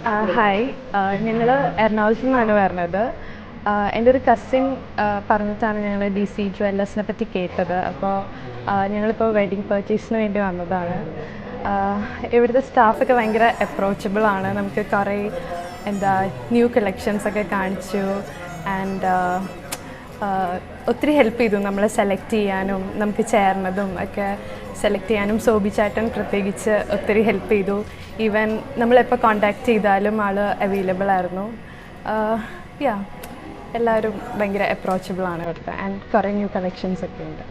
Hi, ഞങ്ങൾ എറണാകുളത്ത് നിന്നാണ് വരുന്നത്. എൻ്റെ ഒരു കസിൻ പറഞ്ഞിട്ടാണ് ഞങ്ങൾ ഡി സി ജുവല്ലേഴ്സിനെ പറ്റി കേട്ടത്. അപ്പോൾ ഞങ്ങളിപ്പോൾ വെഡ്ഡിങ് പർച്ചേസിന് വേണ്ടി വന്നതാണ്. ഇവിടുത്തെ സ്റ്റാഫൊക്കെ ഭയങ്കര അപ്രോച്ചബിൾ ആണ്. നമുക്ക് കുറേ ന്യൂ കളക്ഷൻസൊക്കെ കാണിച്ചു. ആൻഡ് ഒത്തിരി ഹെൽപ്പ് ചെയ്തു നമ്മളെ സെലക്ട് ചെയ്യാനും നമുക്ക് ചേർന്നതും ഒക്കെ സെലക്ട് ചെയ്യാനും. സോബി ചേട്ടൻ പ്രത്യേകിച്ച് ഒത്തിരി ഹെൽപ്പ് ചെയ്തു. ഈവൻ നമ്മളെപ്പോൾ കോണ്ടാക്ട് ചെയ്താലും ആൾ അവൈലബിൾ ആയിരുന്നു. യാ, എല്ലാവരും ഭയങ്കര അപ്രോച്ചബിൾ ആണ് ഇവിടുത്തെ. ആൻഡ് കുറേ ന്യൂ കളക്ഷൻസ് ഒക്കെ ഉണ്ട്.